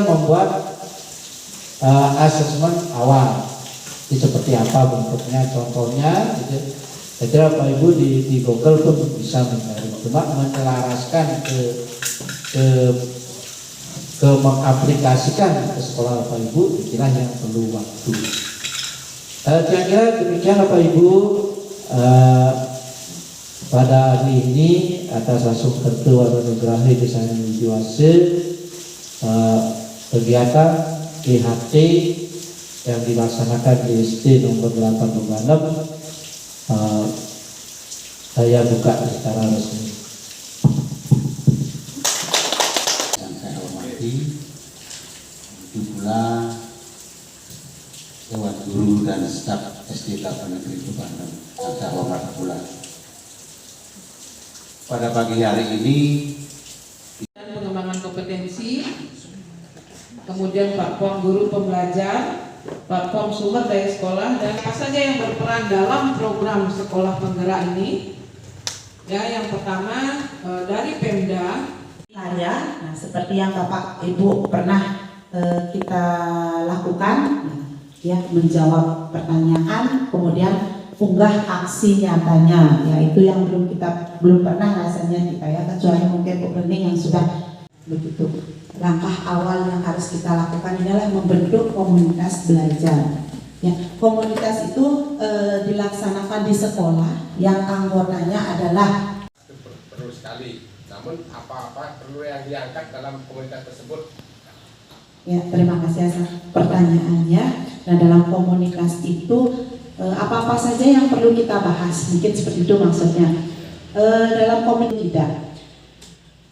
kita membuat asesmen awal. Jadi seperti apa bentuknya, contohnya gitu. Saya kira Pak Ibu di Google pun bisa mencari, cuma menyelaraskan ke mengaplikasikan ke sekolah Bapak Ibu kira yang perlu waktu. Kira-kira demikian Bapak Ibu pada hari ini atas Asum Kertu Waronugrahi Desa Wijiwase kegiatan GHT yang dilaksanakan di SD nomor 826 saya buka secara resmi. Yang saya hormati itu pula Dewan Guru dan staf SD 8 Negeri Bandung yang saya hormati pula. Pada pagi hari ini pengembangan kompetensi, kemudian platform guru pembelajar, platform sumber daya sekolah, dan apa saja yang berperan dalam program sekolah penggerak ini. Ya, yang pertama dari Pemda. Nah, seperti yang Bapak Ibu pernah kita lakukan, ya, menjawab pertanyaan, kemudian unggah aksi nyatanya, yaitu yang belum pernah rasanya kita, ya, kecuali mungkin Bu Rening yang sudah begitu. Langkah awal yang harus kita lakukan adalah membentuk komunitas belajar. Ya, komunitas itu dilaksanakan di sekolah yang anggotanya adalah perlu sekali. Namun apa-apa perlu yang diangkat dalam komunitas tersebut? Ya, terima kasih atas pertanyaannya. Nah, dalam komunitas itu apa-apa saja yang perlu kita bahas? Mungkin seperti itu maksudnya. Dalam komunitas tidak.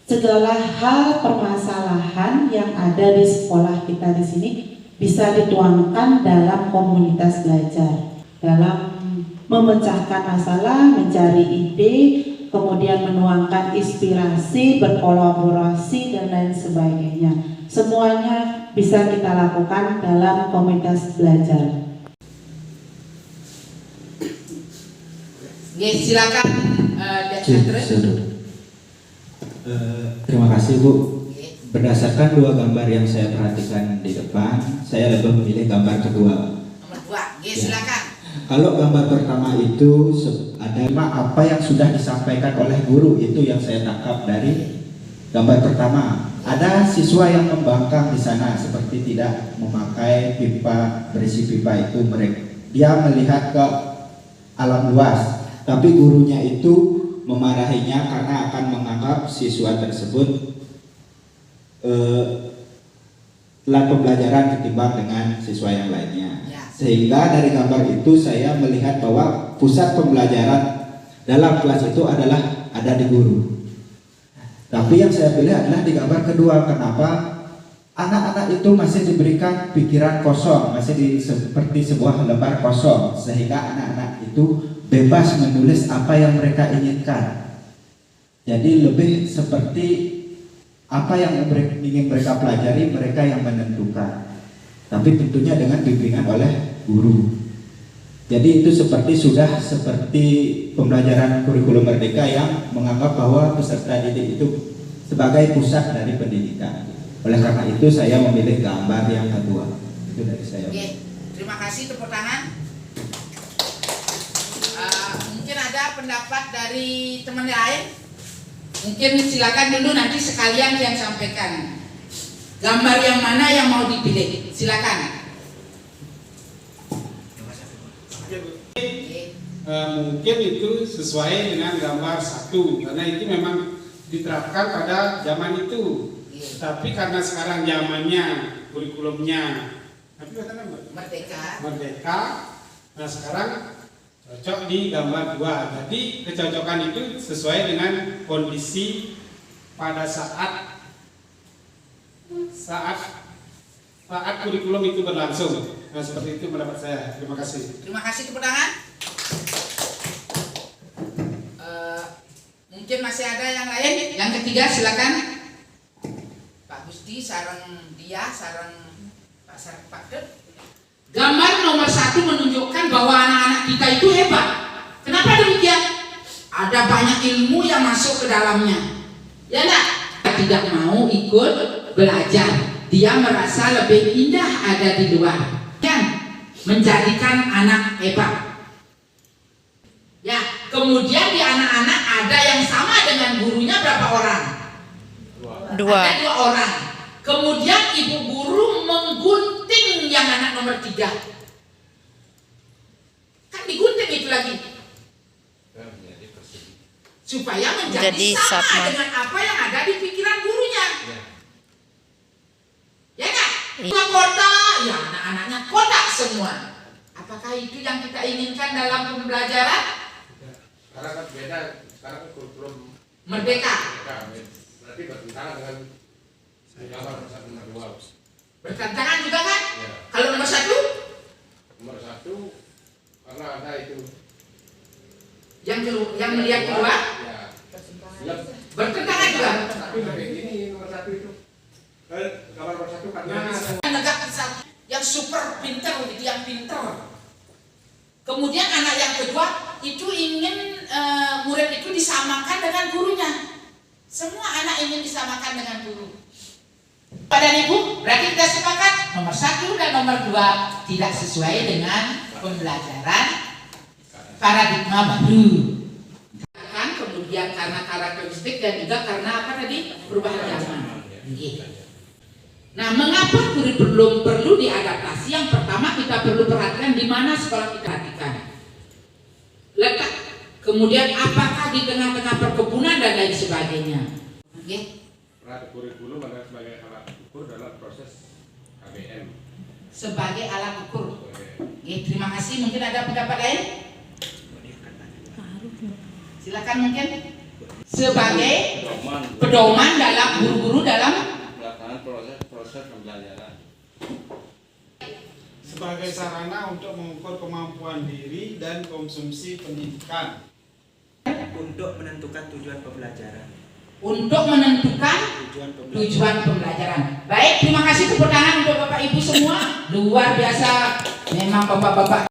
Segala hal permasalahan yang ada di sekolah kita di sini bisa dituangkan dalam komunitas belajar. Dalam memecahkan masalah, mencari ide, kemudian menuangkan inspirasi, berkolaborasi, dan lain sebagainya. Semuanya bisa kita lakukan dalam komunitas belajar. Ya, silakan terima kasih Bu. Berdasarkan dua gambar yang saya perhatikan di depan, saya lebih memilih gambar kedua. Nomor 2, silakan. Kalau gambar pertama itu ada apa yang sudah disampaikan oleh guru, itu yang saya tangkap dari gambar pertama. Ada siswa yang membangkang di sana seperti tidak memakai pipa, berisi pipa itu dia melihat ke alam luas, tapi gurunya itu memarahinya karena akan menganggap siswa tersebut telah pembelajaran ketimbang dengan siswa yang lainnya. Sehingga dari gambar itu saya melihat bahwa pusat pembelajaran dalam kelas itu adalah ada di guru. Tapi yang saya pilih adalah di gambar kedua. Kenapa? Anak-anak itu masih diberikan pikiran kosong, masih seperti sebuah lembar kosong, sehingga anak-anak itu bebas menulis apa yang mereka inginkan. Jadi lebih seperti apa yang ingin mereka pelajari, mereka yang menentukan. Tapi tentunya dengan bimbingan oleh guru. Jadi itu sudah seperti pembelajaran kurikulum merdeka yang menganggap bahwa peserta didik itu sebagai pusat dari pendidikan. Oleh karena itu saya memilih gambar yang kedua. Itu dari saya. Oke, terima kasih, tepuk tangan. Mungkin ada pendapat dari teman lain. Mungkin silakan dulu, nanti sekalian yang sampaikan. Gambar yang mana yang mau dipilih? Silakan. Mungkin itu sesuai dengan gambar 1 karena itu memang diterapkan pada zaman itu. Tapi karena sekarang zamannya kurikulumnya merdeka, nah sekarang cocok di gambar 2. Jadi kecocokan itu sesuai dengan kondisi pada saat kurikulum itu berlangsung. Nah, seperti itu pendapat saya. Terima kasih. Terima kasih, tepuk tangan. Mungkin masih ada yang lain. Yang ketiga silakan. Pak Gusti, sarang Pak Dep. Gambar nomor 1 menunjukkan bahwa anak-anak kita itu hebat. Kenapa demikian? Ada banyak ilmu yang masuk ke dalamnya. Ya enggak? Tidak mau ikut belajar. dia merasa lebih indah ada di luar. Yang menjadikan anak hebat. Ya, kemudian di anak-anak ada yang sama dengan gurunya berapa orang? Dua. Ada 2 orang. Kemudian ibu guru menggunting yang anak nomor 3. Kan digunting itu lagi. Supaya menjadi Jadi sama sama. dengan apa yang ada di pikiran gurunya. Ya kan? Iya. Kota, ya anak-anaknya kotak semua. Apakah itu yang kita inginkan dalam pembelajaran? Karena kan beda, sekarang kan kurikulum Merdeka. berarti bertentangan dengan gambar nomor 1 nomor 2. Bertentangan juga kan? Ya. Kalau nomor 1 Nomor 1 karena ada itu yang melihat keluar ya. bertentangan juga. Tapi kayak gini nomor 1 itu. Gambar nomor 1 karena Negara yang super pintar gitu, yang pintar. Kemudian anak yang kedua itu ingin murid itu disamakan dengan gurunya. Semua anak ingin disamakan dengan guru. Pada ibu, berarti kita sepakat nomor 1 dan nomor 2 tidak sesuai dengan pembelajaran paradigma baru. Kan kemudian karena karakteristik dan juga karena apa tadi? Perubahan zaman. Gitu. Nah, mengapa kurikulum perlu diadaptasi? Yang pertama kita perlu perhatikan di mana sekolah kita perhatikan. Letak. Kemudian apakah di tengah-tengah perkebunan dan lain sebagainya. Oke. kurikulum adalah sebagai alat ukur dalam proses KBM. Sebagai alat ukur. Oke, terima kasih. Mungkin ada pendapat lain? Silakan mungkin. Sebagai pedoman dalam guru-guru dalam pelaksanaan proses pembelajaran. Sebagai sarana untuk mengukur kemampuan diri dan konsumsi pendidikan. Untuk menentukan tujuan pembelajaran. Untuk menentukan tujuan pembelajaran. Baik, terima kasih tepuk tangan untuk Bapak Ibu semua. Luar biasa. Memang Bapak-bapak